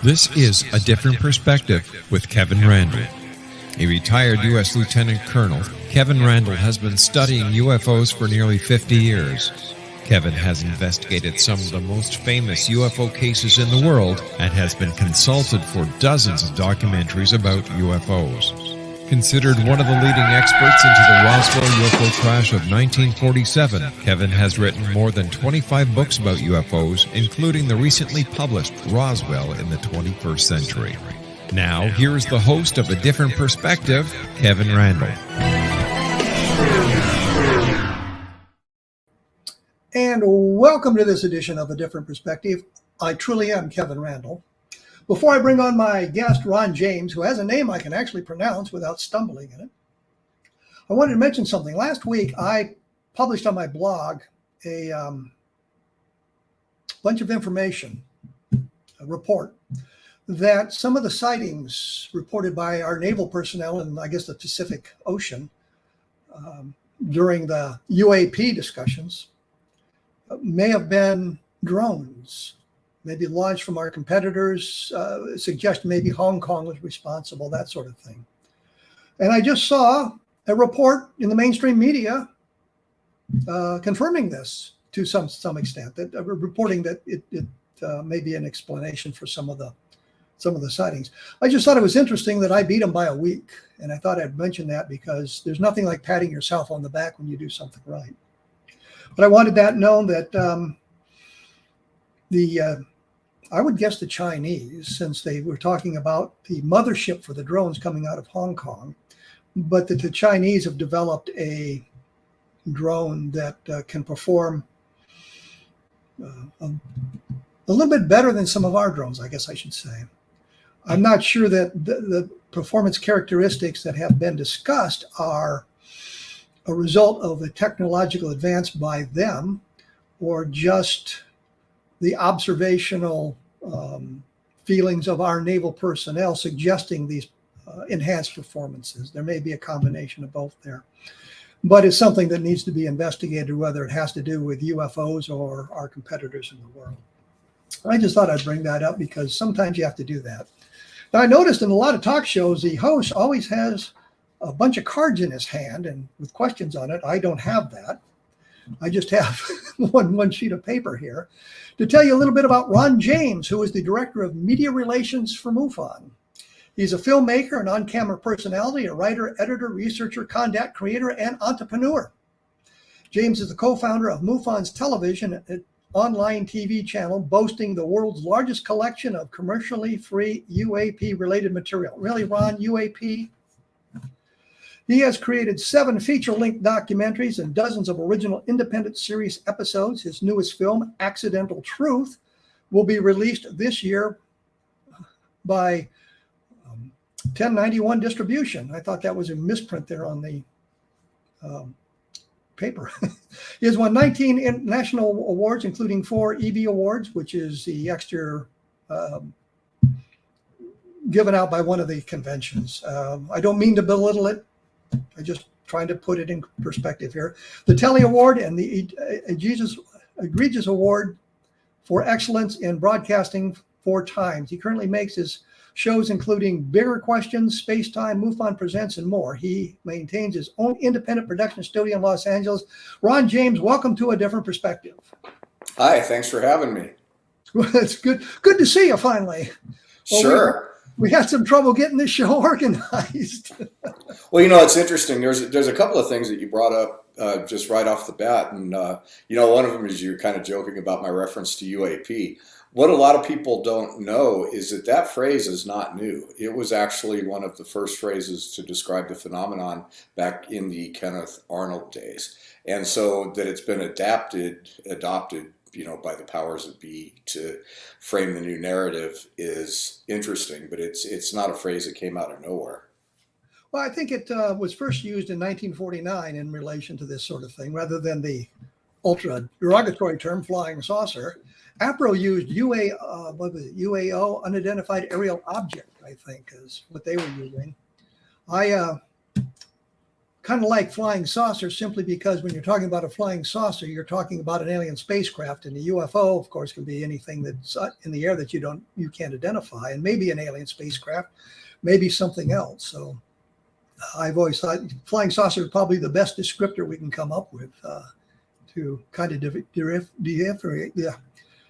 This is A Different Perspective with Kevin Randle. A retired U.S. Lieutenant Colonel, Kevin Randle has been studying UFOs for nearly 50 years. Kevin has investigated some of the most famous UFO cases in the world and has been consulted for dozens of documentaries about UFOs. Considered one of the leading experts into the Roswell UFO crash of 1947, Kevin has written more than 25 books about UFOs, including the recently published Roswell in the 21st Century. Now, here is the host of A Different Perspective, Kevin Randle. And welcome to this edition of A Different Perspective. I truly am Kevin Randle. Before I bring on my guest, Ron James, who has a name I can actually pronounce without stumbling in it, I wanted to mention something. Last week, I published on my blog a bunch of information, a report, that some of the sightings reported by our naval personnel in, I guess, the Pacific Ocean during the UAP discussions may have been drones, maybe launched from our competitors, suggest maybe Hong Kong was responsible, that sort of thing. And I just saw a report in the mainstream media confirming this to some extent, that reporting that it may be an explanation for some of the sightings. I just thought it was interesting that I beat them by a week, and I thought I'd mention that because there's nothing like patting yourself on the back when you do something right. But I wanted that known that I would guess the Chinese, since they were talking about the mothership for the drones coming out of Hong Kong, but that the Chinese have developed a drone that can perform a little bit better than some of our drones, I guess I should say. I'm not sure that the performance characteristics that have been discussed are a result of a technological advance by them or just the observational feelings of our naval personnel suggesting these enhanced performances. There may be a combination of both there. But it's something that needs to be investigated, whether it has to do with UFOs or our competitors in the world. I just thought I'd bring that up because sometimes you have to do that. Now, I noticed in a lot of talk shows, the host always has a bunch of cards in his hand and with questions on it. I don't have that. I just have one sheet of paper here to tell you a little bit about Ron James, who is the Director of Media Relations for MUFON. He's a filmmaker, an on-camera personality, a writer, editor, researcher, content creator, and entrepreneur. James is the co-founder of MUFON Television, an online TV channel boasting the world's largest collection of commercially free UAP-related material. Really, Ron, UAP? He has created 7 feature-length documentaries and dozens of original independent series episodes. His newest film, Accidental Truth, will be released this year by 1091 Distribution. I thought that was a misprint there on the paper. He has won 19 international awards, including 4 EB Awards, which is the extra given out by one of the conventions. I don't mean to belittle it. I'm just trying to put it in perspective here. The Telly Award and the Aegis Award for excellence in broadcasting 4 times. He currently makes his shows including Bigger Questions, Spacetime, MUFON Presents, and more. He maintains his own independent production studio in Los Angeles. Ron James, welcome to A Different Perspective. Hi, thanks for having me. It's good to see you finally. Well, sure. We had some trouble getting this show organized. Well, it's interesting. There's a couple of things that you brought up just right off the bat. And, one of them is you're kind of joking about my reference to UAP. What a lot of people don't know is that phrase is not new. It was actually one of the first phrases to describe the phenomenon back in the Kenneth Arnold days. And so that it's been adopted, by the powers that be to frame the new narrative is interesting, but it's not a phrase that came out of nowhere. Well, I think it was first used in 1949 in relation to this sort of thing, rather than the ultra derogatory term flying saucer. APRO used UAO, unidentified aerial object, I think, is what they were using. I kind of like flying saucers, simply because when you're talking about a flying saucer, you're talking about an alien spacecraft, and a UFO, of course, can be anything that's in the air that you can't identify, and maybe an alien spacecraft, maybe something else. So I've always thought flying saucer is probably the best descriptor we can come up with to kind of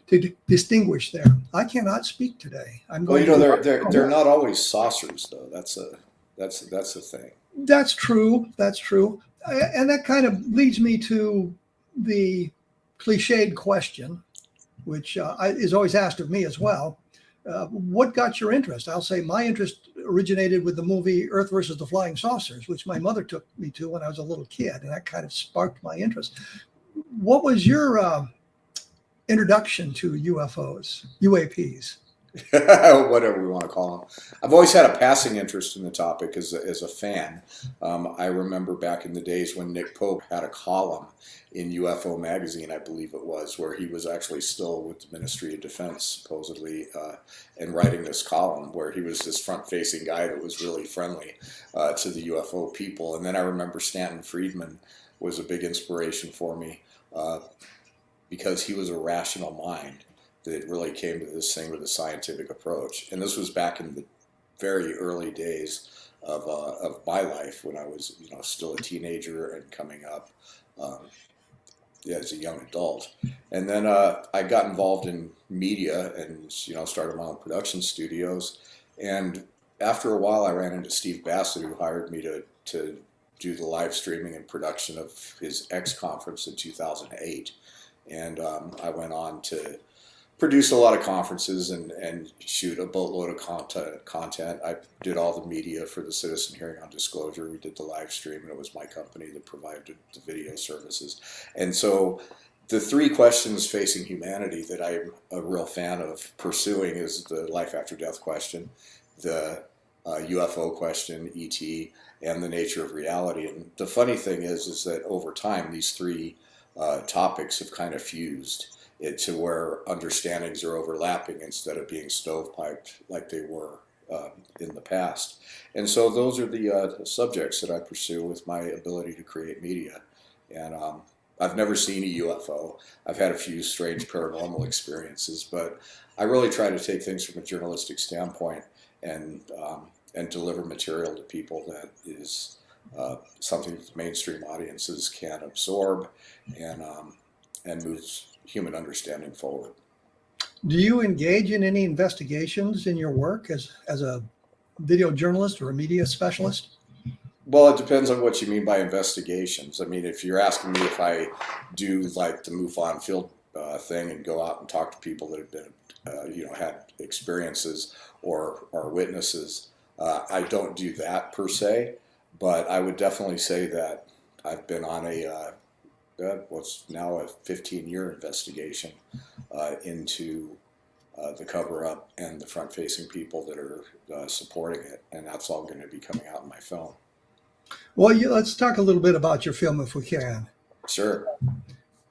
to distinguish there. I cannot speak today. They're not always saucers, though. That's the thing. That's true. That's true. And that kind of leads me to the cliched question, which is always asked of me as well. What got your interest? I'll say my interest originated with the movie Earth versus the Flying Saucers, which my mother took me to when I was a little kid, and that kind of sparked my interest. What was your introduction to UFOs, UAPs? Whatever we want to call them. I've always had a passing interest in the topic as a fan. I remember back in the days when Nick Pope had a column in UFO magazine, I believe it was, where he was actually still with the Ministry of Defense, supposedly, and writing this column where he was this front-facing guy that was really friendly to the UFO people. And then I remember Stanton Friedman was a big inspiration for me because he was a rational mind that really came to this thing with a scientific approach. And this was back in the very early days of my life when I was, still a teenager and coming up as a young adult. And then I got involved in media and, started my own production studios. And after a while, I ran into Steve Bassett, who hired me to do the live streaming and production of his X conference in 2008. And I went on to produce a lot of conferences and shoot a boatload of content. I did all the media for the Citizen Hearing on Disclosure. We did the live stream, and it was my company that provided the video services. And so the three questions facing humanity that I'm a real fan of pursuing is the life after death question, the UFO question, ET, and the nature of reality. And the funny thing is that over time, these three topics have kind of fused it to where understandings are overlapping instead of being stovepiped like they were in the past. And so those are the subjects that I pursue with my ability to create media. And I've never seen a UFO. I've had a few strange paranormal experiences, but I really try to take things from a journalistic standpoint and deliver material to people that is something that the mainstream audiences can absorb and moves human understanding forward. Do you engage in any investigations in your work as a video journalist or a media specialist? Well, it depends on what you mean by investigations. I mean, if you're asking me if I do like the MUFON field thing and go out and talk to people that have been, had experiences or are witnesses, I don't do that per se, but I would definitely say that I've been on what's now a 15-year investigation into the cover-up and the front-facing people that are supporting it, and that's all going to be coming out in my film. Well, let's talk a little bit about your film if we can. Sure.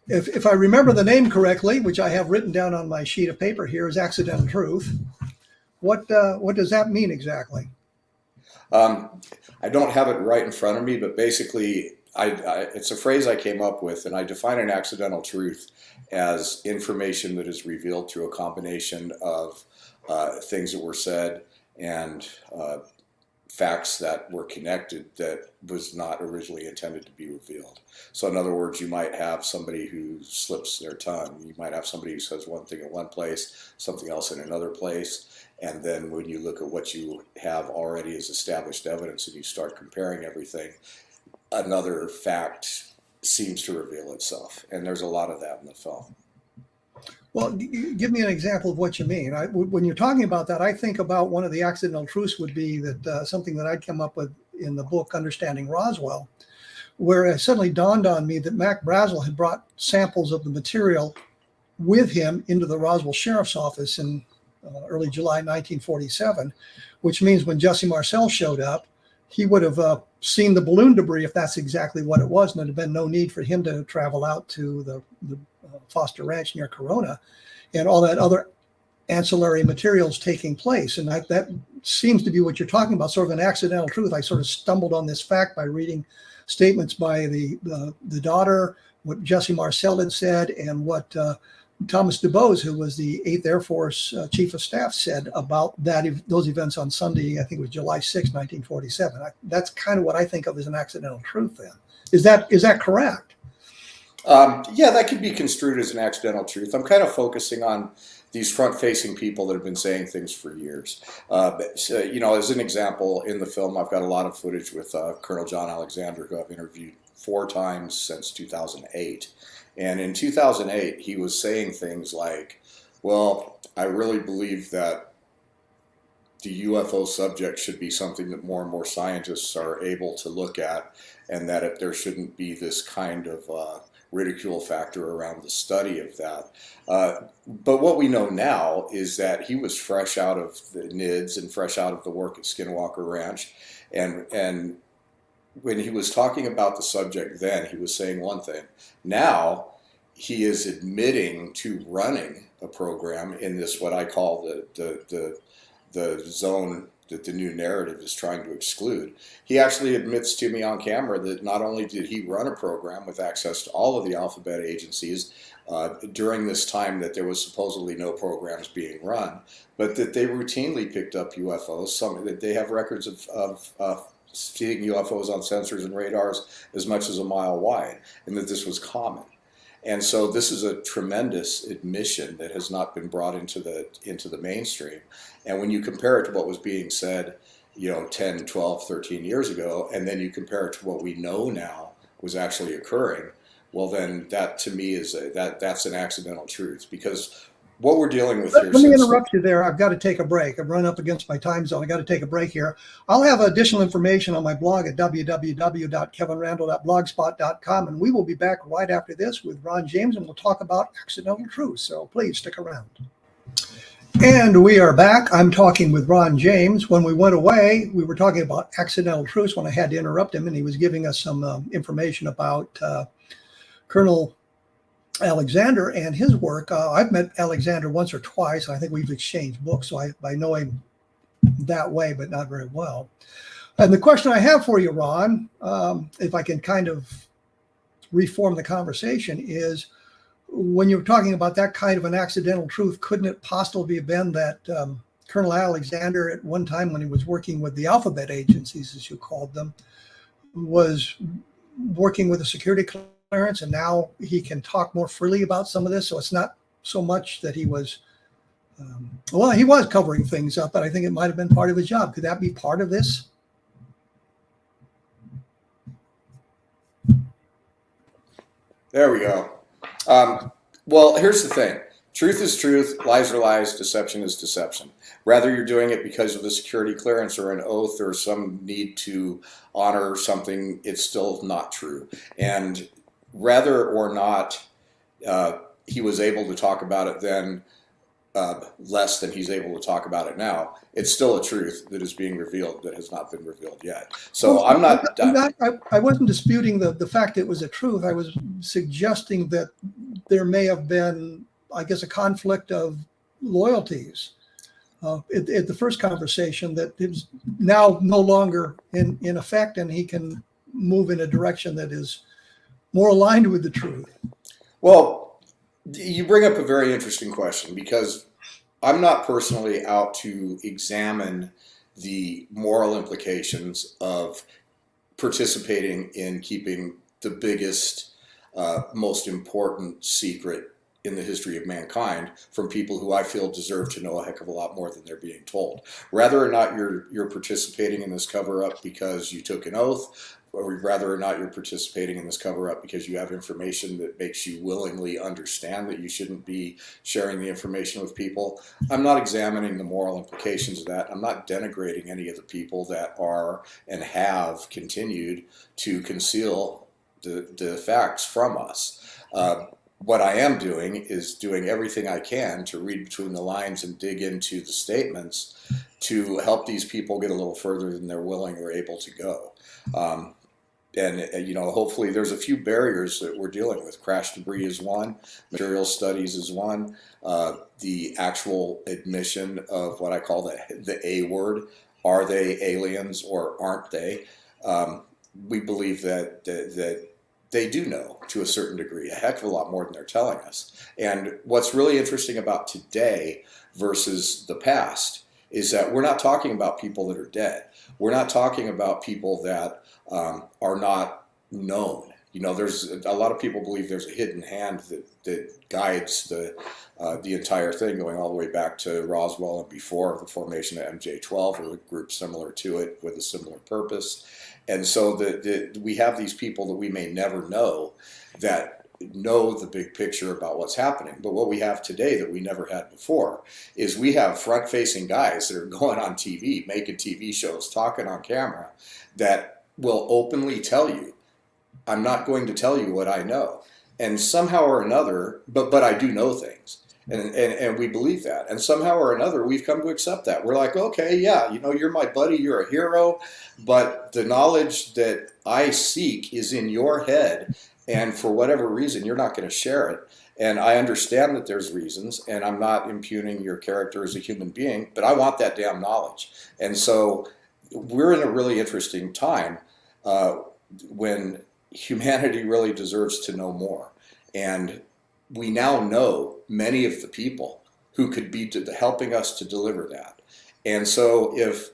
If I remember the name correctly, which I have written down on my sheet of paper here, is Accidental Truth. What does that mean exactly? I don't have it right in front of me, but basically it's a phrase I came up with, and I define an accidental truth as information that is revealed through a combination of things that were said and facts that were connected that was not originally intended to be revealed. So in other words, you might have somebody who slips their tongue. You might have somebody who says one thing in one place, something else in another place. And then when you look at what you have already as established evidence and you start comparing everything, another fact seems to reveal itself. And there's a lot of that in the film. Well, give me an example of what you mean. When you're talking about that, I think about one of the accidental truths would be that something that I'd come up with in the book, Understanding Roswell, where it suddenly dawned on me that Mac Brazel had brought samples of the material with him into the Roswell Sheriff's Office in early July 1947, which means when Jesse Marcel showed up, he would have seen the balloon debris if that's exactly what it was, and there'd have been no need for him to travel out to the Foster Ranch near Corona and all that other ancillary materials taking place. And that seems to be what you're talking about, sort of an accidental truth. I sort of stumbled on this fact by reading statements by the daughter, what Jesse Marcel had said, and what Thomas DuBose, who was the 8th Air Force Chief of Staff, said about those events on Sunday, I think it was July 6, 1947. That's kind of what I think of as an accidental truth then. Is that correct? Yeah, that could be construed as an accidental truth. I'm kind of focusing on these front-facing people that have been saying things for years. So, as an example, in the film, I've got a lot of footage with Colonel John Alexander, who I've interviewed 4 times since 2008. And in 2008, he was saying things like, well, I really believe that the UFO subject should be something that more and more scientists are able to look at, and that there shouldn't be this kind of ridicule factor around the study of that. But what we know now is that he was fresh out of the NIDS and fresh out of the work at Skinwalker Ranch. And when he was talking about the subject then, he was saying one thing. Now he is admitting to running a program in this, what I call the zone that the new narrative is trying to exclude. He actually admits to me on camera that not only did he run a program with access to all of the alphabet agencies during this time that there was supposedly no programs being run, but that they routinely picked up UFOs, that they have records of seeing UFOs on sensors and radars as much as a mile wide, and that this was common. And so this is a tremendous admission that has not been brought into the mainstream. And when you compare it to what was being said, 10, 12, 13 years ago, and then you compare it to what we know now was actually occurring, well, then that to me is that's an accidental truth, because what we're dealing with here. Let me interrupt you there. I've got to take a break. I've run up against my time zone. I got to take a break here. I'll have additional information on my blog at www.kevinrandle.blogspot.com, and we will be back right after this with Ron James, and we'll talk about accidental truth. So please stick around. And we are back. I'm talking with Ron James. When we went away, we were talking about accidental truths when I had to interrupt him, and he was giving us some information about Colonel Alexander and his work. I've met Alexander once or twice. I think we've exchanged books, so I know him that way, but not very well. And the question I have for you, Ron, if I can kind of reform the conversation, is when you're talking about that kind of an accidental truth, couldn't it possibly have been that Colonel Alexander at one time when he was working with the alphabet agencies, as you called them, was working with a security clearance, and now he can talk more freely about some of this? So it's not so much that he was, he was covering things up, but I think it might have been part of his job. Could that be part of this? There we go. Well, here's the thing. Truth is truth, lies are lies, deception is deception. Whether you're doing it because of a security clearance or an oath or some need to honor something, it's still not true. And whether or not he was able to talk about it then less than he's able to talk about it now, it's still a truth that is being revealed that has not been revealed yet. So well, I wasn't disputing the fact it was a truth. I was suggesting that there may have been, I guess, a conflict of loyalties at the first conversation that is now no longer in effect, and he can move in a direction that is more aligned with the truth. Well, you bring up a very interesting question, because I'm not personally out to examine the moral implications of participating in keeping the biggest, most important secret in the history of mankind from people who I feel deserve to know a heck of a lot more than they're being told. Whether or not you're participating in this cover-up because you took an oath, or whether or not you're participating in this cover-up because you have information that makes you willingly understand that you shouldn't be sharing the information with people, I'm not examining the moral implications of that. I'm not denigrating any of the people that are and have continued to conceal the facts from us. What I am doing is doing everything I can to read between the lines and dig into the statements to help these people get a little further than they're willing or able to go. hopefully there's a few barriers that we're dealing with. Crash debris is one, material studies is one, the actual admission of what I call the A word. Are they aliens or aren't they? We believe that they do know to a certain degree, a heck of a lot more than they're telling us. And what's really interesting about today versus the past is that we're not talking about people that are dead. We're not talking about people that are not known. There's a lot of people believe there's a hidden hand that guides the entire thing, going all the way back to Roswell and before the formation of MJ-12, or a group similar to it with a similar purpose. And so we have these people that we may never know that know the big picture about what's happening. But what we have today that we never had before is we have front-facing guys that are going on TV, making TV shows, talking on camera, that will openly tell you, I'm not going to tell you what I know. And somehow or another, but I do know things. And we believe that. And somehow or another, we've come to accept that. We're like, okay, yeah, you're my buddy, you're a hero, but the knowledge that I seek is in your head, and for whatever reason, you're not going to share it. And I understand that there's reasons, and I'm not impugning your character as a human being, but I want that damn knowledge. And so we're in a really interesting time when humanity really deserves to know more. And we now know many of the people who could be helping us to deliver that. And so if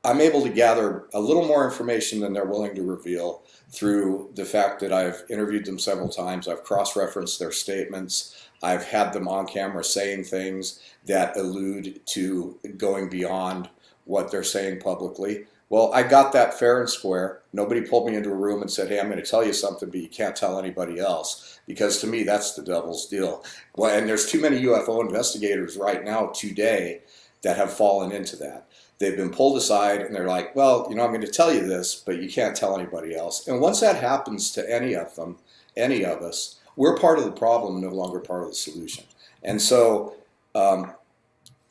I'm able to gather a little more information than they're willing to reveal through the fact that I've interviewed them several times, I've cross-referenced their statements, I've had them on camera saying things that allude to going beyond what they're saying publicly. Well, I got that fair and square. Nobody pulled me into a room and said, hey, I'm going to tell you something, but you can't tell anybody else. Because to me, that's the devil's deal. Well, and there's too many UFO investigators right now today that have fallen into that. They've been pulled aside and they're like, well, I'm going to tell you this, but you can't tell anybody else. And once that happens to any of them, any of us, we're part of the problem, no longer part of the solution. And so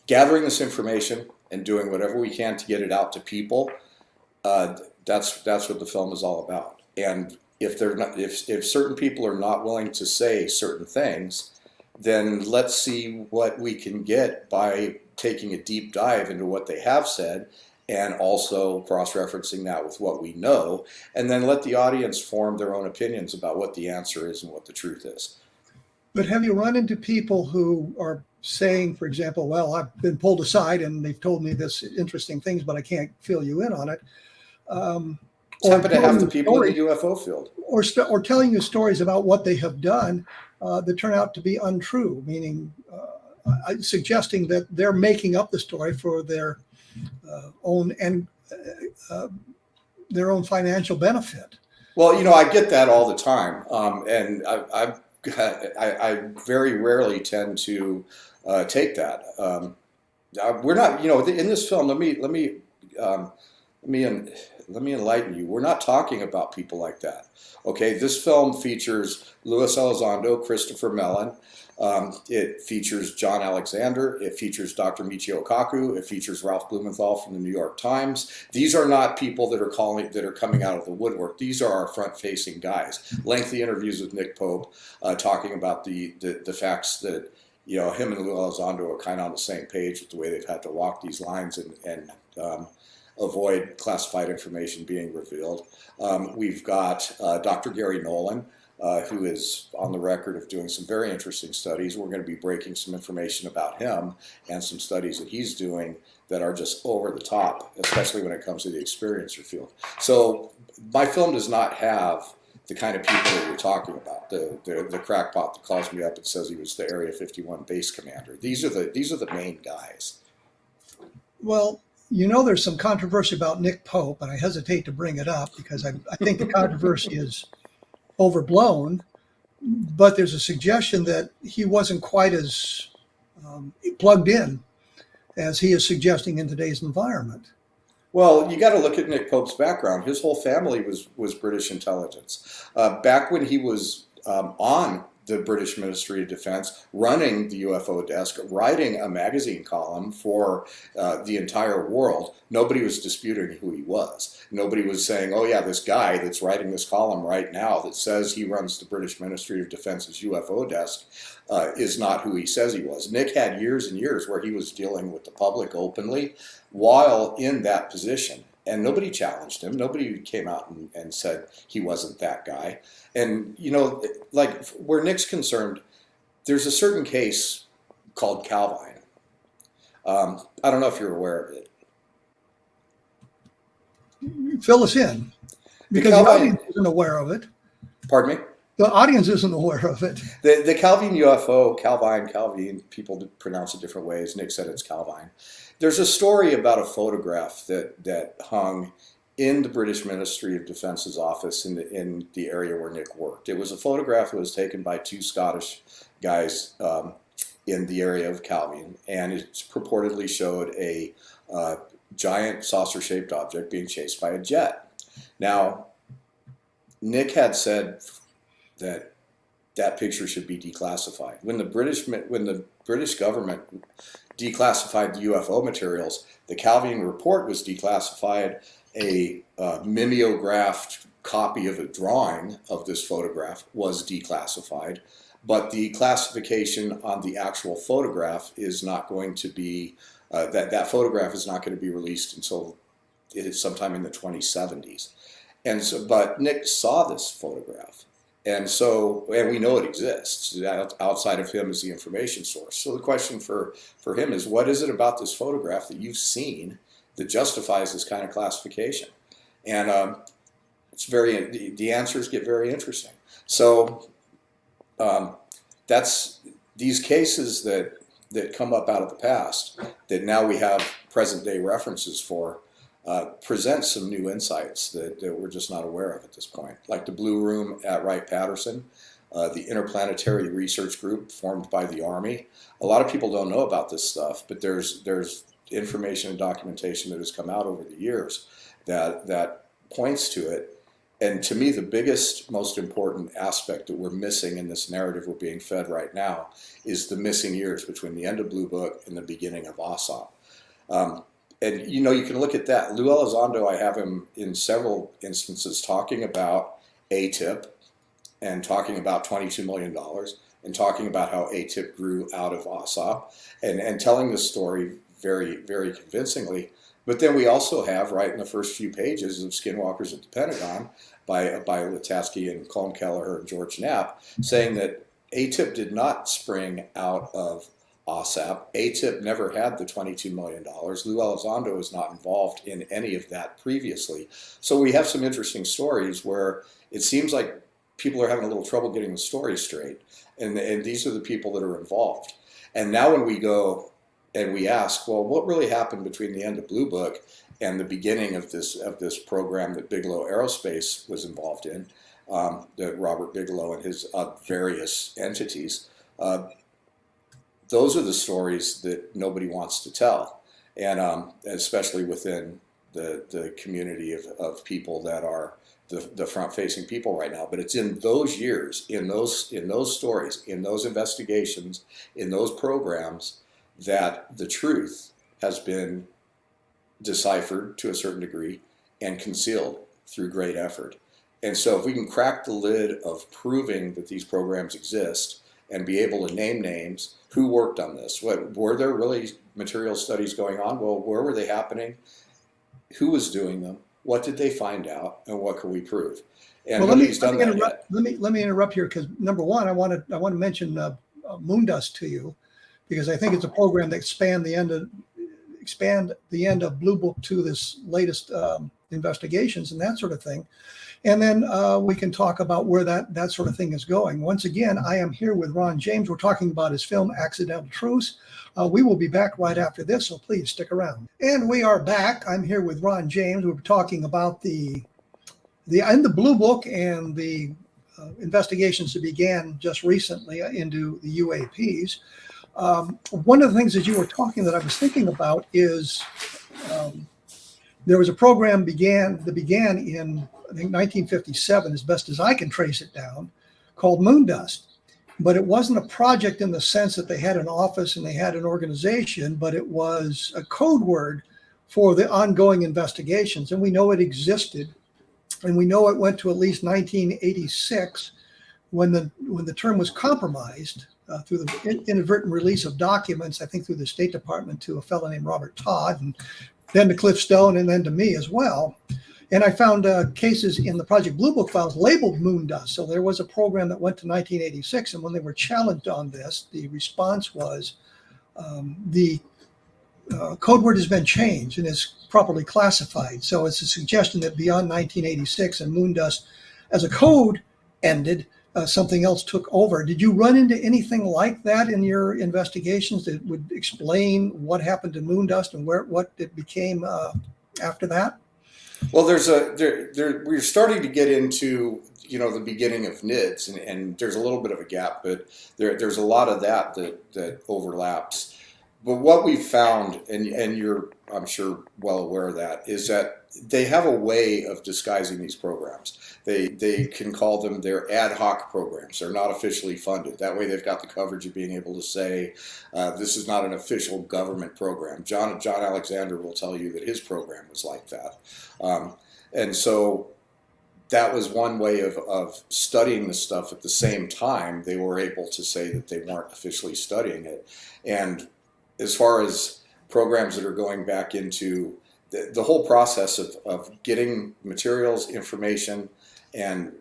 gathering this information and doing whatever we can to get it out to people, that's what the film is all about. And if certain people are not willing to say certain things, then let's see what we can get by taking a deep dive into what they have said, and also cross-referencing that with what we know, and then let the audience form their own opinions about what the answer is and what the truth is. But have you run into people who are saying, for example, well, I've been pulled aside and they've told me this interesting things, but I can't fill you in on it? It's happened to have the people in the UFO field. Or telling you stories about what they have done that turn out to be untrue, meaning suggesting that they're making up the story for their own their own financial benefit. Well, I get that all the time, and I very rarely tend to take that. We're not, in this film. Let me enlighten you. We're not talking about people like that. Okay, this film features Luis Elizondo, Christopher Mellon. It features John Alexander. It features Dr. Michio Kaku. It features Ralph Blumenthal from the New York Times. These are not people that are coming out of the woodwork. These are our front-facing guys. Lengthy interviews with Nick Pope, talking about the facts that him and Lou Elizondo are kind of on the same page with the way they've had to walk these lines and avoid classified information being revealed. We've got Dr. Gary Nolan, who is on the record of doing some very interesting studies. We're going to be breaking some information about him and some studies that he's doing that are just over the top, especially when it comes to the experiencer field. So my film does not have the kind of people that you're talking about, the crackpot that calls me up and says he was the Area 51 base commander. These are the main guys. Well, there's some controversy about Nick Pope, and I hesitate to bring it up because I think the controversy is overblown, but there's a suggestion that he wasn't quite as plugged in as he is suggesting in today's environment. Well, you got to look at Nick Pope's background. His whole family was British intelligence. Back when he was on the British Ministry of Defense, running the UFO desk, writing a magazine column for the entire world. Nobody was disputing who he was. Nobody was saying, oh yeah, this guy that's writing this column right now that says he runs the British Ministry of Defense's UFO desk is not who he says he was. Nick had years and years where he was dealing with the public openly while in that position. And nobody challenged him. Nobody came out and said he wasn't that guy. And, you know, like where Nick's concerned, there's a certain case called Calvine. I don't know if you're aware of it. Fill us in, because the audience isn't aware of it. Pardon me? The audience isn't aware of it. The Calvine UFO, Calvine, people pronounce it different ways. Nick said it's Calvine. There's a story about a photograph that hung in the British Ministry of Defence's office in the area where Nick worked. It was a photograph that was taken by two Scottish guys in the area of Calvine, and it purportedly showed a giant saucer-shaped object being chased by a jet. Now, Nick had said that picture should be declassified. When the British government declassified the UFO materials, the Calvine report was declassified. A mimeographed copy of a drawing of this photograph was declassified, but the classification on the actual photograph is not going to be, that photograph is not going to be released until it is sometime in the 2070s. And so, but Nick saw this photograph. And we know it exists. Outside of him is the information source. So the question for him is, what is it about this photograph that you've seen that justifies this kind of classification? And the answers get very interesting. So that's these cases that come up out of the past that now we have present day references for. Present some new insights that we're just not aware of at this point, like the Blue Room at Wright-Patterson, the Interplanetary Research Group formed by the Army. A lot of people don't know about this stuff, but there's information and documentation that has come out over the years that points to it. And to me, the biggest, most important aspect that we're missing in this narrative we're being fed right now is the missing years between the end of Blue Book and the beginning of OSOP. And, you know, you can look at that. Lou Elizondo, I have him in several instances talking about ATIP and talking about $22 million and talking about how ATIP grew out of OSOP and telling this story very, very convincingly. But then we also have, right in the first few pages of Skinwalkers at the Pentagon by Lutasky and Colm Kelleher and George Knapp, saying that ATIP did not spring out of OSAP. ATIP never had the $22 million. Lou Elizondo is not involved in any of that previously. So we have some interesting stories where it seems like people are having a little trouble getting the story straight. And these are the people that are involved. And now when we go and we ask, well, what really happened between the end of Blue Book and the beginning of this program that Bigelow Aerospace was involved in, that Robert Bigelow and his various entities, those are the stories that nobody wants to tell, and especially within the community of people that are the front-facing people right now. But it's in those years, in those stories, in those investigations, in those programs that the truth has been deciphered to a certain degree and concealed through great effort. And so if we can crack the lid of proving that these programs exist and be able to name names, who worked on this? Were there really material studies going on? Well, where were they happening? Who was doing them? What did they find out? And what can we prove? And nobody's done that yet. Let me interrupt here, because number one, I want to mention Moondust to you, because I think it's a program that expand the end of Blue Book to this latest investigations and that sort of thing. And then we can talk about where that sort of thing is going. Once again, I am here with Ron James. We're talking about his film, Accidental Truths. We will be back right after this, so please stick around. And we are back. I'm here with Ron James. We're talking about the end of Blue Book and the investigations that began just recently into the UAPs. One of the things that you were talking that I was thinking about is there was a program that began in, I think, 1957, as best as I can trace it down, called Moondust. but it wasn't a project in the sense that they had an office and they had an organization, but it was a code word for the ongoing investigations. And we know it existed, and we know it went to at least 1986 when the term was compromised through the inadvertent release of documents, I think through the State Department to a fellow named Robert Todd, and then to Cliff Stone, and then to me as well. And I found cases in the Project Blue Book files labeled moon dust. So there was a program that went to 1986, and when they were challenged on this, the response was the code word has been changed and is properly classified. So it's a suggestion that beyond 1986 and moon dust as a code ended, something else took over. Did you run into anything like that in your investigations that would explain what happened to moon dust and what it became after that? Well, we're starting to get into, the beginning of NIDS, and there's a little bit of a gap, but there's a lot of that overlaps. But what we've found, and you're, I'm sure, well aware of that, is that they have a way of disguising these programs. They can call them their ad hoc programs. They're not officially funded. That way they've got the coverage of being able to say, this is not an official government program. John Alexander will tell you that his program was like that. And so that was one way of studying the stuff. At the same time, they were able to say that they weren't officially studying it. And as far as programs that are going back into the whole process of getting materials, information, and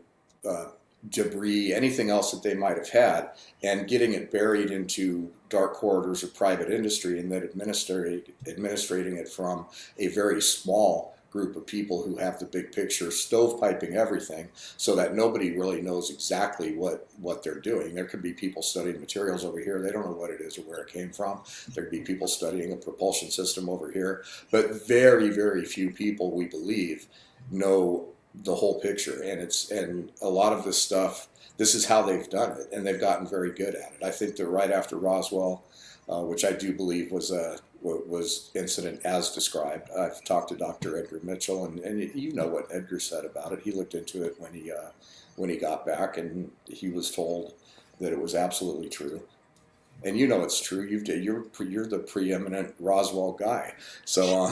debris, anything else that they might have had, and getting it buried into dark corridors of private industry, and then administrating it from a very small group of people who have the big picture, stovepiping everything so that nobody really knows exactly what they're doing. There could be people studying materials over here. They don't know what it is or where it came from. There could be people studying a propulsion system over here. But very, very few people, we believe, know the whole picture. And a lot of this stuff, this is how they've done it, and they've gotten very good at it. I think that right after Roswell, which I do believe was incident as described. I've talked to Dr. Edgar Mitchell, and you know what Edgar said about it. He looked into it when he got back, and he was told that it was absolutely true. And you know it's true. You're the preeminent Roswell guy. So,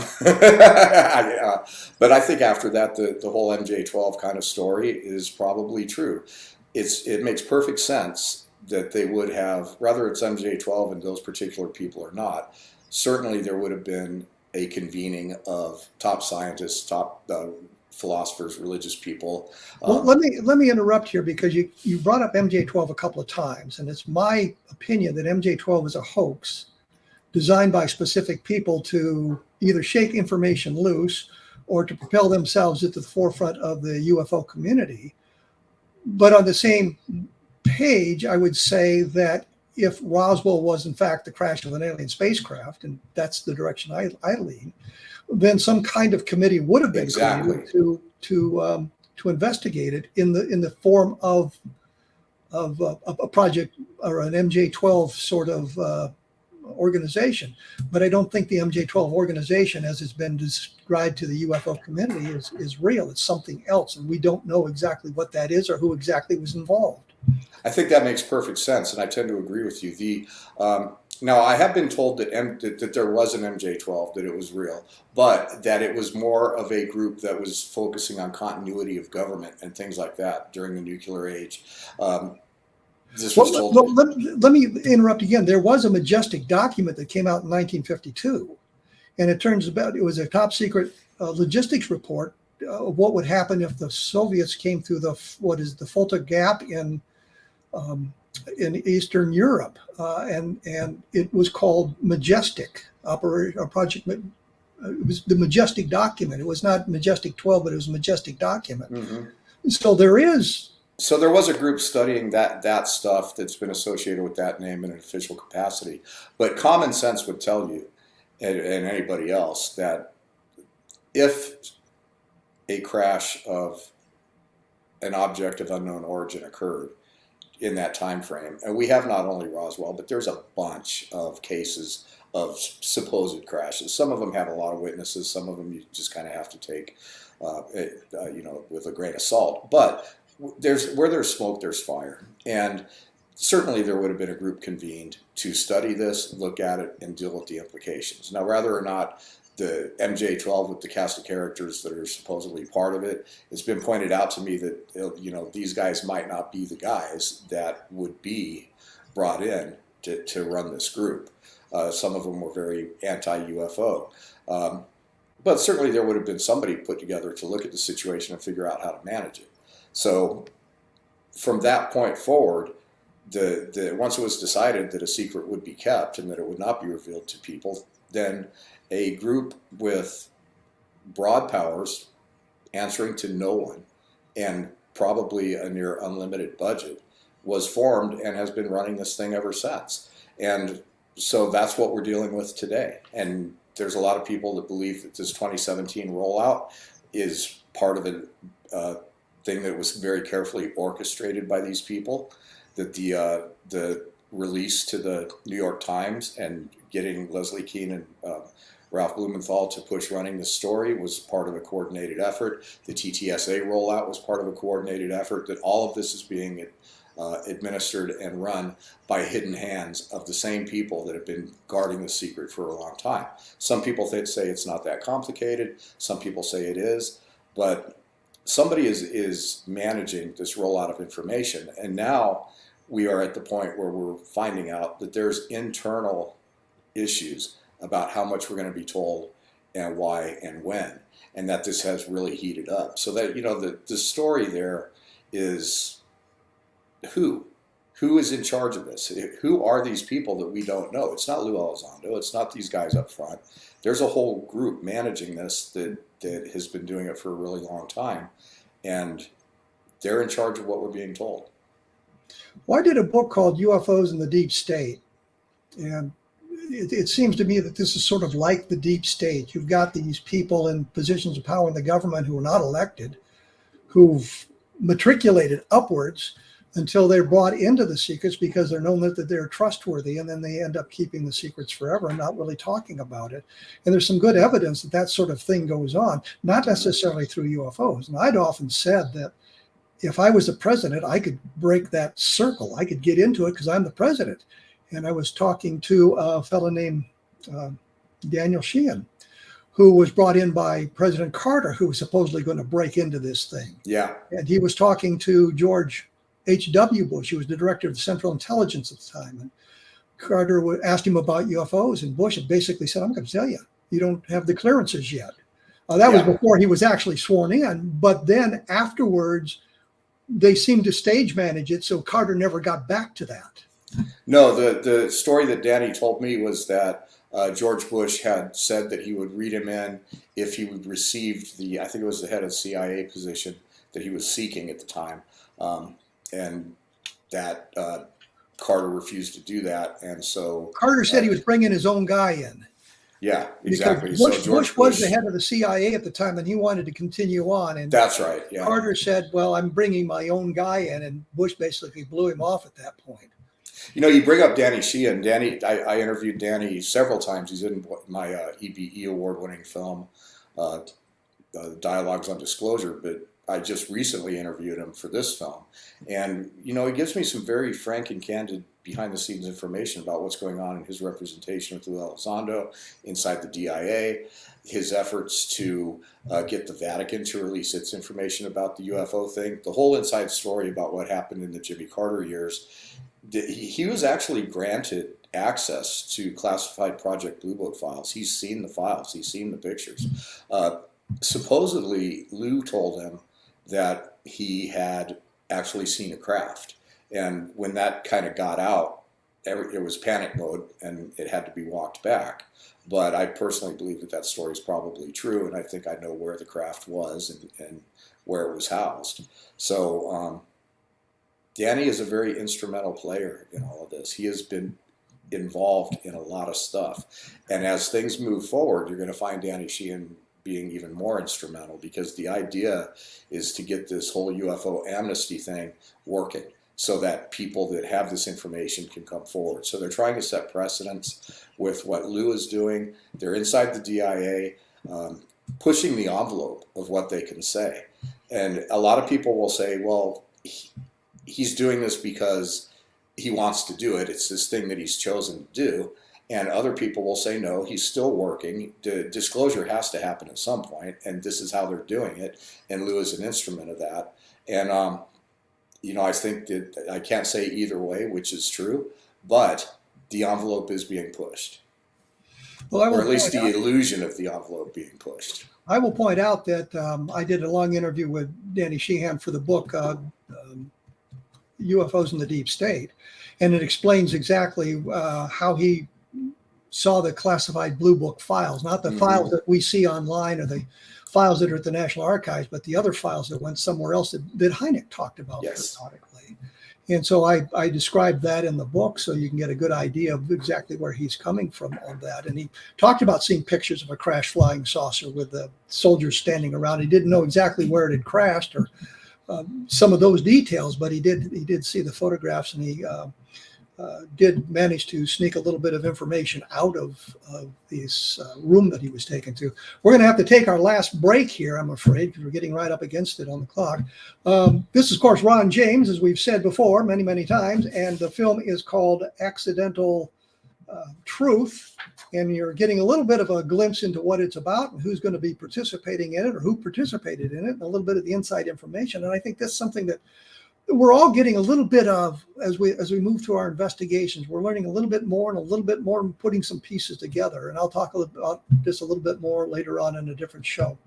but I think after that, the whole MJ-12 kind of story is probably true. It makes perfect sense that they would have, whether it's MJ-12 and those particular people or not, certainly there would have been a convening of top scientists, top philosophers, religious people. Well, let me interrupt here, because you brought up MJ-12 a couple of times, and it's my opinion that MJ-12 is a hoax designed by specific people to either shake information loose or to propel themselves into the forefront of the UFO community. But on the same page, I would say that if Roswell was in fact the crash of an alien spacecraft, and that's the direction I lean, then some kind of committee would have been created to investigate it in the form of a project or an MJ-12 sort of organization. But I don't think the MJ-12 organization, as it's been described to the UFO community, is real. It's something else, and we don't know exactly what that is or who exactly was involved. I think that makes perfect sense, and I tend to agree with you. Now, I have been told that there was an MJ-12, that it was real, but that it was more of a group that was focusing on continuity of government and things like that during the nuclear age. This was told. Let me interrupt again. There was a Majestic document that came out in 1952, and it was a top secret logistics report of what would happen if the Soviets came through the Fulda Gap in Eastern Europe, and it was called Majestic Project. It was the Majestic document. It was not Majestic 12, but it was a Majestic document. Mm-hmm. So there was a group studying that stuff that's been associated with that name in an official capacity. But common sense would tell you, and anybody else, that if a crash of an object of unknown origin occurred in that time frame, and we have not only Roswell, but there's a bunch of cases of supposed crashes. Some of them have a lot of witnesses. Some of them you just kind of have to take, with a grain of salt. But where there's smoke, there's fire, and certainly there would have been a group convened to study this, look at it, and deal with the implications. Now, whether or not the MJ-12 with the cast of characters that are supposedly part of it, it's been pointed out to me that these guys might not be the guys that would be brought in to run this group. Some of them were very anti-UFO. But certainly there would have been somebody put together to look at the situation and figure out how to manage it. So from that point forward, once it was decided that a secret would be kept and that it would not be revealed to people, then a group with broad powers, answering to no one, and probably a near unlimited budget, was formed and has been running this thing ever since. And so that's what we're dealing with today. And there's a lot of people that believe that this 2017 rollout is part of a thing that was very carefully orchestrated by these people, that the release to the New York Times and getting Leslie Kean and Ralph Blumenthal to push running the story was part of a coordinated effort. The TTSA rollout was part of a coordinated effort, that all of this is being administered and run by hidden hands of the same people that have been guarding the secret for a long time. Some people say it's not that complicated. Some people say it is. But somebody is managing this rollout of information. And now we are at the point where we're finding out that there's internal issues about how much we're going to be told and why and when, and that this has really heated up. So that, the story there is who is in charge of this? Who are these people that we don't know? It's not Lou Elizondo. It's not these guys up front. There's a whole group managing this that has been doing it for a really long time, and they're in charge of what we're being told. Well, I did a book called UFOs in the Deep State, and it seems to me that this is sort of like the deep state. You've got these people in positions of power in the government who are not elected, who've matriculated upwards until they're brought into the secrets because they're known that they're trustworthy, and then they end up keeping the secrets forever and not really talking about it. And there's some good evidence that sort of thing goes on, not necessarily through UFOs. And I'd often said that if I was the president, I could break that circle. I could get into it because I'm the president. And I was talking to a fellow named Daniel Sheehan, who was brought in by President Carter, who was supposedly going to break into this thing. Yeah. And he was talking to George H.W. Bush. He was the director of Central Intelligence at the time. And Carter asked him about UFOs, and Bush had basically said, I'm going to tell you, you don't have the clearances yet. That was before he was actually sworn in. But then afterwards, they seemed to stage manage it, so Carter never got back to that. No, the story that Danny told me was that George Bush had said that he would read him in if he would receive I think it was the head of CIA position that he was seeking at the time. And that Carter refused to do that. And so Carter said he was bringing his own guy in. Yeah, exactly. Bush was the head of the CIA at the time, and he wanted to continue on. And that's right. Yeah. Carter said, well, I'm bringing my own guy in. And Bush basically blew him off at that point. You bring up Danny Sheehan. I interviewed Danny several times. He's in my EBE award-winning film, Dialogues on Disclosure, but I just recently interviewed him for this film. And, he gives me some very frank and candid behind-the-scenes information about what's going on in his representation with Lou Elizondo inside the DIA, his efforts to get the Vatican to release its information about the UFO thing, the whole inside story about what happened in the Jimmy Carter years. He was actually granted access to classified Project Blue Book files. He's seen the files. He's seen the pictures. Supposedly, Lou told him that he had actually seen a craft. And when that kind of got out, it was panic mode and it had to be walked back. But I personally believe that story is probably true, and I think I know where the craft was and where it was housed. So Danny is a very instrumental player in all of this. He has been involved in a lot of stuff. And as things move forward, you're going to find Danny Sheehan being even more instrumental, because the idea is to get this whole UFO amnesty thing working so that people that have this information can come forward. So they're trying to set precedents with what Lou is doing. They're inside the DIA, pushing the envelope of what they can say. And a lot of people will say, well, he's doing this because he wants to do it. It's this thing that he's chosen to do. And other people will say, no, he's still working. Disclosure has to happen at some point, and this is how they're doing it. And Lou is an instrument of that. And, I think that I can't say either way, which is true, but the envelope is being pushed. Well, or at least the illusion of the envelope being pushed. I will point out that I did a long interview with Danny Sheehan for the book UFOs in the Deep State, and it explains exactly how he saw the classified Blue Book files, not the files that we see online or the files that are at the National Archives, but the other files that went somewhere else that Hynek talked about periodically. And so I described that in the book so you can get a good idea of exactly where he's coming from on that. And he talked about seeing pictures of a crashed flying saucer with the soldiers standing around. He didn't know exactly where it had crashed or some of those details, but he did see the photographs, and he did manage to sneak a little bit of information out of this room that he was taken to. We're going to have to take our last break here, I'm afraid, because we're getting right up against it on the clock. This is, of course, Ron James, as we've said before many, many times, and the film is called Accidental Truth, and you're getting a little bit of a glimpse into what it's about and who's going to be participating in it or who participated in it, and a little bit of the inside information. And I think that's something that we're all getting a little bit of as we move through our investigations. We're learning a little bit more and putting some pieces together. And I'll talk about this a little bit more later on in a different show.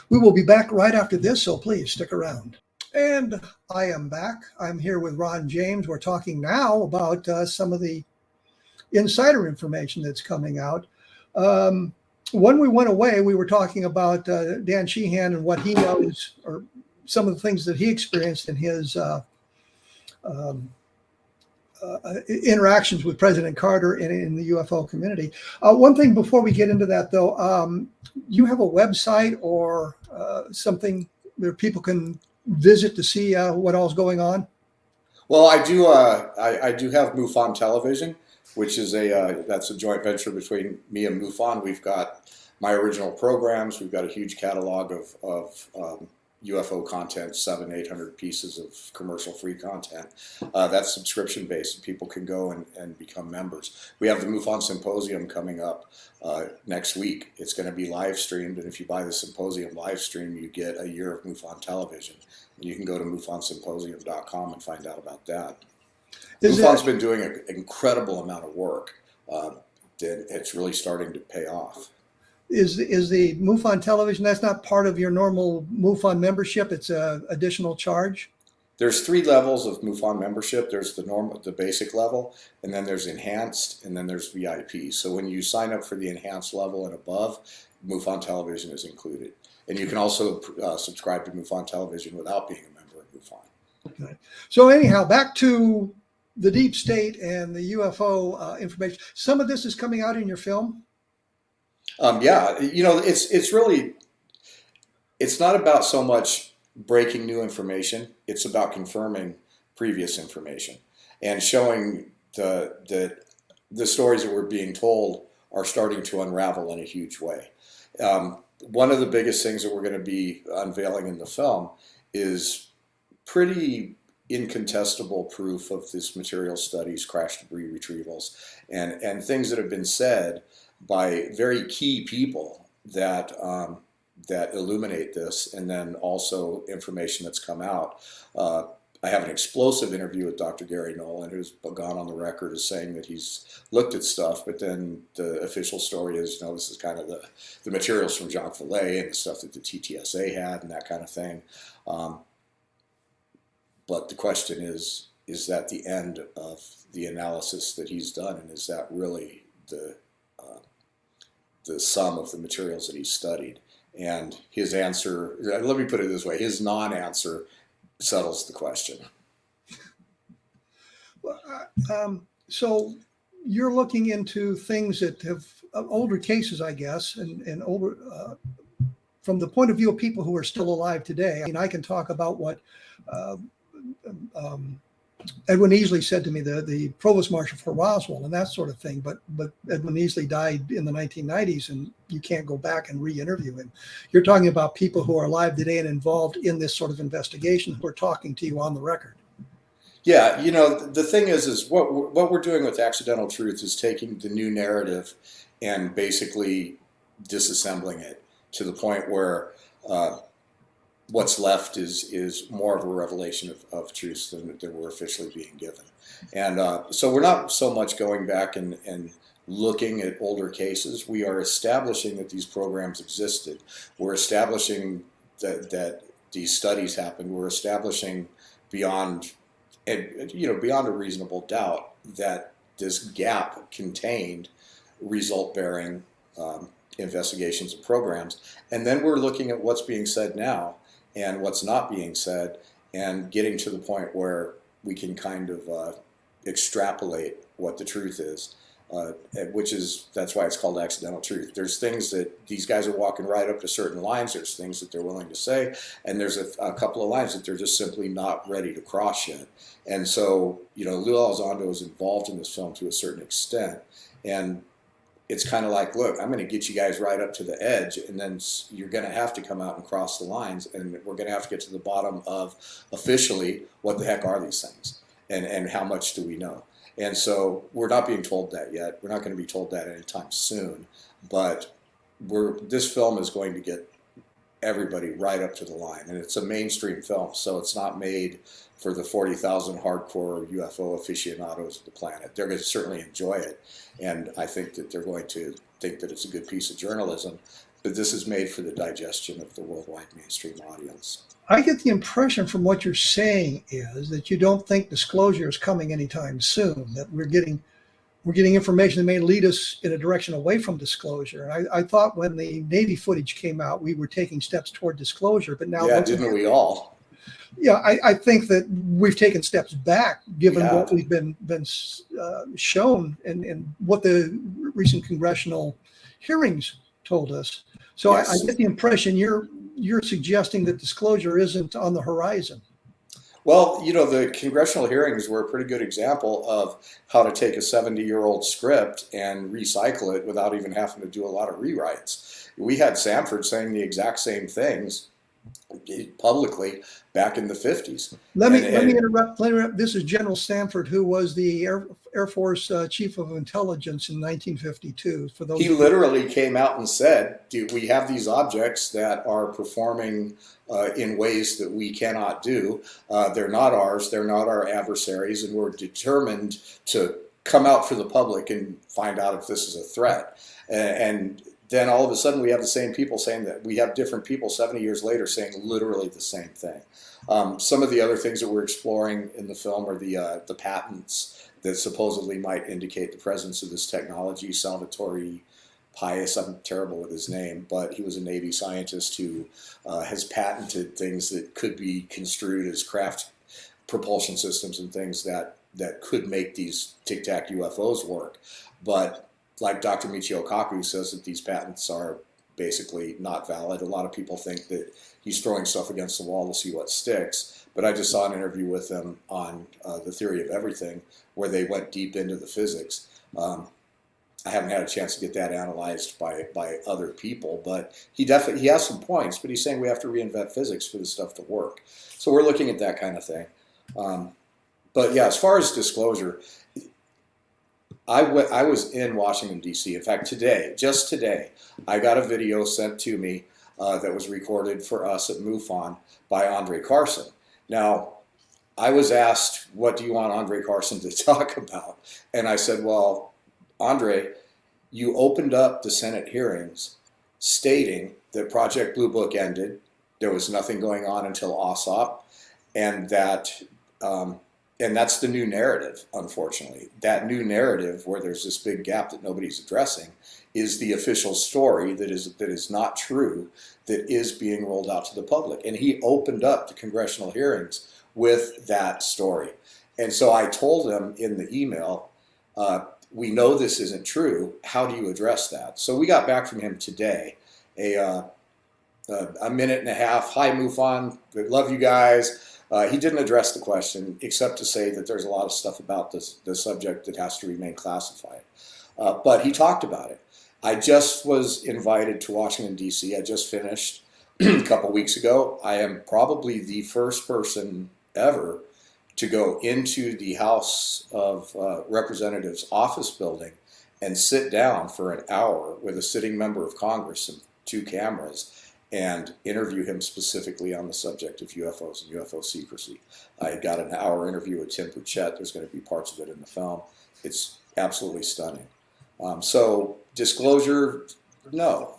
We will be back right after this, so please stick around. And I am back. I'm here with Ron James. We're talking now about some of the insider information that's coming out. When we went away, we were talking about Dan Sheehan and what he knows, or some of the things that he experienced in his interactions with President Carter in the UFO community. One thing before we get into that, though, you have a website or something where people can visit to see what all's going on? Well, I do. I do have MUFON Television, which is that's a joint venture between me and MUFON. We've got my original programs. We've got a huge catalog of UFO content, 700-800 pieces of commercial-free content. That's subscription-based, and people can go and become members. We have the MUFON Symposium coming up next week. It's going to be live-streamed, and if you buy the Symposium live stream, you get a year of MUFON Television. And you can go to MUFONsymposium.com and find out about that. MUFON's been doing an incredible amount of work. It's really starting to pay off. Is the MUFON Television, that's not part of your normal MUFON membership? It's an additional charge? There's 3 levels of MUFON membership. There's the basic level, and then there's enhanced, and then there's VIP. So when you sign up for the enhanced level and above, MUFON Television is included. And you can also subscribe to MUFON Television without being a member of MUFON. Okay. So anyhow, back to the Deep State and the UFO information. Some of this is coming out in your film? Yeah, it's really, it's not about so much breaking new information. It's about confirming previous information and showing that the stories that we're being told are starting to unravel in a huge way. One of the biggest things that we're going to be unveiling in the film is pretty incontestable proof of this material studies, crash debris retrievals, and things that have been said by very key people that illuminate this, and then also information that's come out. I have an explosive interview with Dr. Gary Nolan, who's gone on the record as saying that he's looked at stuff, but then the official story is, this is kind of the materials from Jacques Vallée and the stuff that the TTSA had and that kind of thing. But the question is that the end of the analysis that he's done, and is that really the sum of the materials that he's studied? And his answer, let me put it this way, his non-answer settles the question. So you're looking into things that have older cases, I guess, and older from the point of view of people who are still alive today. I mean, I can talk about what Edwin Easley said to me, the provost marshal for Roswell and that sort of thing. But Edwin Easley died in the 1990s, and you can't go back and re-interview him. You're talking about people who are alive today and involved in this sort of investigation who are talking to you on the record. Yeah, the thing is what we're doing with Accidental Truth is taking the new narrative and basically disassembling it to the point where what's left is more of a revelation of truths than we're officially being given. And so we're not so much going back and looking at older cases. We are establishing that these programs existed. We're establishing that these studies happened. We're establishing beyond a reasonable doubt that this gap contained result-bearing investigations and programs. And then we're looking at what's being said now and what's not being said, and getting to the point where we can kind of extrapolate what the truth is, that's why it's called Accidental Truth. There's things that these guys are walking right up to certain lines. There's things that they're willing to say, and there's a couple of lines that they're just simply not ready to cross yet. And so, Lou Elizondo is involved in this film to a certain extent, and it's kind of like, look, I'm going to get you guys right up to the edge, and then you're going to have to come out and cross the lines, and we're going to have to get to the bottom of officially what the heck are these things, and how much do we know. And so we're not being told that yet. We're not going to be told that anytime soon, but this film is going to get everybody right up to the line, and it's a mainstream film, so it's not made for the 40,000 hardcore UFO aficionados of the planet. They're going to certainly enjoy it, and I think that they're going to think that it's a good piece of journalism, but this is made for the digestion of the worldwide mainstream audience. I get the impression from what you're saying is that you don't think disclosure is coming anytime soon, that we're getting information that may lead us in a direction away from disclosure. I thought when the Navy footage came out, we were taking steps toward disclosure, but now... Yeah, didn't we all? Yeah, I think that we've taken steps back, given what we've been shown and what the recent congressional hearings told us. So yes. I get the impression you're suggesting that disclosure isn't on the horizon. Well, the congressional hearings were a pretty good example of how to take a 70-year-old script and recycle it without even having to do a lot of rewrites. We had Sanford saying the exact same things publicly back in the 50s. Let me interrupt. This is General Sanford, who was the Air Force Chief of Intelligence in 1952. For those, he literally came out and said, we have these objects that are performing in ways that we cannot do. They're not ours. They're not our adversaries, and we're determined to come out for the public and find out if this is a threat. And then all of a sudden we have the same people saying that. We have different people 70 years later saying literally the same thing. Some of the other things that we're exploring in the film are the patents that supposedly might indicate the presence of this technology. Salvatore Pius, I'm terrible with his name, but he was a Navy scientist who has patented things that could be construed as craft propulsion systems and things that could make these tic-tac UFOs work. But like Dr. Michio Kaku says, that these patents are basically not valid. A lot of people think that he's throwing stuff against the wall to see what sticks. But I just saw an interview with him on The Theory of Everything, where they went deep into the physics. I haven't had a chance to get that analyzed by other people, but he has some points, but he's saying we have to reinvent physics for this stuff to work. So we're looking at that kind of thing. But yeah, as far as disclosure, I was in Washington, D.C. In fact, just today, I got a video sent to me that was recorded for us at MUFON by Andre Carson. Now, I was asked, what do you want Andre Carson to talk about? And I said, well, Andre, you opened up the Senate hearings stating that Project Blue Book ended, there was nothing going on until OSOP, and that's the new narrative, unfortunately. That new narrative, where there's this big gap that nobody's addressing, is the official story that is not true, that is being rolled out to the public. And he opened up the congressional hearings with that story. And so I told him in the email, we know this isn't true. How do you address that? So we got back from him today, a minute and a half. Hi, MUFON. Love you guys. He didn't address the question, except to say that there's a lot of stuff about the subject that has to remain classified. But he talked about it. I just was invited to Washington, D.C. I just finished a couple weeks ago. I am probably the first person ever to go into the House of Representatives office building and sit down for an hour with a sitting member of Congress and 2 cameras and interview him specifically on the subject of UFOs and UFO secrecy. I got an hour interview with Tim Puchette. There's going to be parts of it in the film. It's absolutely stunning. So disclosure, no.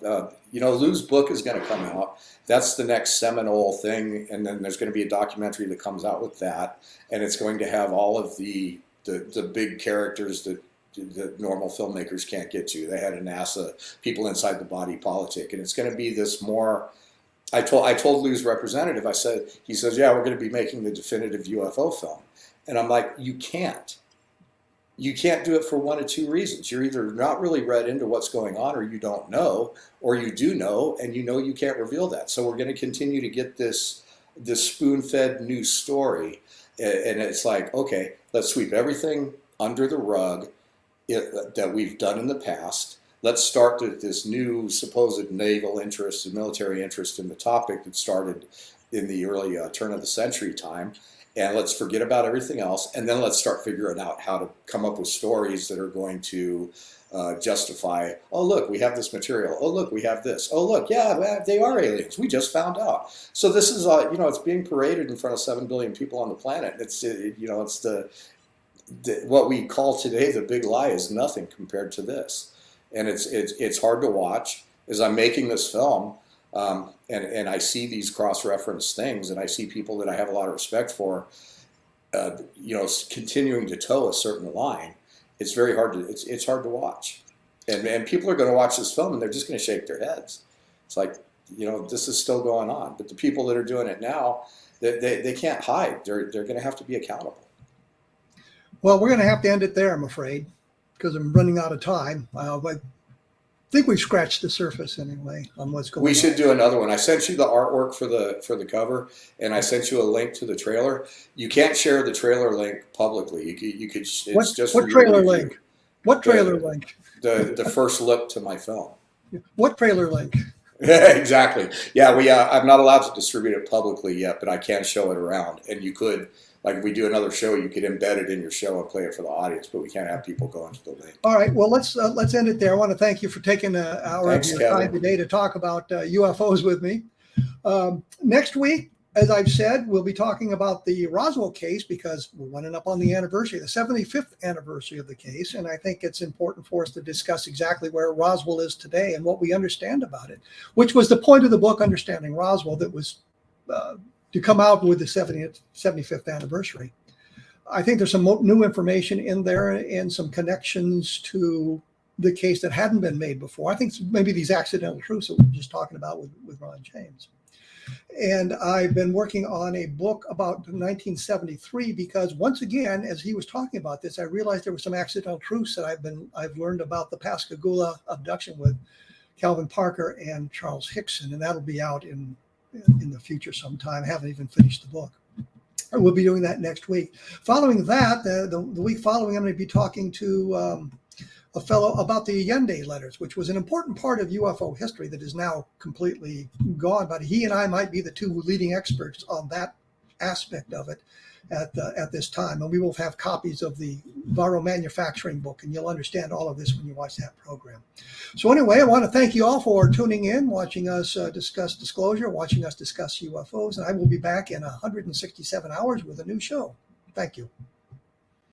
Lou's book is going to come out. That's the next seminal thing, and then there's going to be a documentary that comes out with that, and it's going to have all of the big characters that normal filmmakers can't get to. They had a NASA, people inside the body politic, and it's going to be this more. I told Lou's representative, he says, yeah, we're going to be making the definitive UFO film, and I'm like, you can't. You can't do it for one of 2 reasons. You're either not really read into what's going on, or you don't know, or you do know, and you can't reveal that. So we're going to continue to get this spoon-fed new story, and it's like, okay, let's sweep everything under the rug that we've done in the past. Let's start with this new supposed naval interest and military interest in the topic that started in the early turn of the century time. And let's forget about everything else, and then let's start figuring out how to come up with stories that are going to justify, oh, look, we have this material. Oh, look, we have this. Oh, look, yeah, they are aliens. We just found out. So this is, it's being paraded in front of 7 billion people on the planet. It's what we call today the big lie is nothing compared to this. And it's hard to watch. As I'm making this film, and I see these cross-reference things, and I see people that I have a lot of respect for, continuing to toe a certain line. It's very hard to it's hard to watch, and people are going to watch this film and they're just going to shake their heads. It's like, this is still going on, but the people that are doing it now, they can't hide. They're going to have to be accountable. Well, we're going to have to end it there, I'm afraid, because I'm running out of time. I think we've scratched the surface anyway on what's going on. We should do another one. I sent you the artwork for the cover, and I sent you a link to the trailer. You can't share the trailer link publicly. You could. It's what trailer link? What trailer link? The first look to my film. What trailer link? Exactly. Yeah, I'm not allowed to distribute it publicly yet, but I can show it around, and you could. Like if we do another show, you could embed it in your show and play it for the audience, but we can't have people go into the link. All right. Well, let's end it there. I want to thank you for taking an hour of your time today to talk about UFOs with me. Next week, as I've said, we'll be talking about the Roswell case because we're running up on the anniversary, the 75th anniversary of the case. And I think it's important for us to discuss exactly where Roswell is today and what we understand about it, which was the point of the book, Understanding Roswell, that was to come out with the 75th anniversary. I think there's some new information in there and some connections to the case that hadn't been made before. I think maybe these accidental truths that we were just talking about with Ron James. And I've been working on a book about 1973 because once again, as he was talking about this, I realized there were some accidental truths that I've learned about the Pascagoula abduction with Calvin Parker and Charles Hickson, and that'll be out in the future sometime. I haven't even finished the book. We'll be doing that next week. Following that, the week following, I'm going to be talking to a fellow about the Allende letters, which was an important part of UFO history that is now completely gone. But he and I might be the 2 leading experts on that aspect of it at this time. And we will have copies of the Varro manufacturing book, and you'll understand all of this when you watch that program. So anyway, I want to thank you all for tuning in, watching us discuss disclosure, watching us discuss UFOs, and I will be back in 167 hours with a new show. Thank you.